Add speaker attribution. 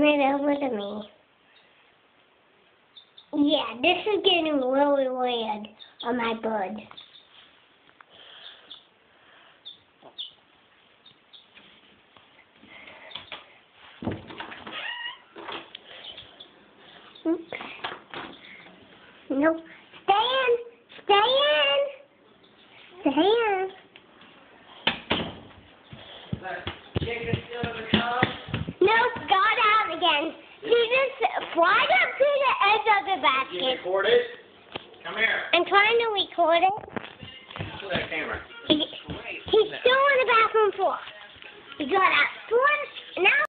Speaker 1: it over to me. Yeah, this is getting really weird on my bud. Oops. No. Stay in! Stay in! Stay in! No, got out again. She just flied up to the edge of the basket.
Speaker 2: You record it? Come here.
Speaker 1: I'm trying to record it.
Speaker 2: Show that camera.
Speaker 1: He's still on the bathroom floor. He got out. Now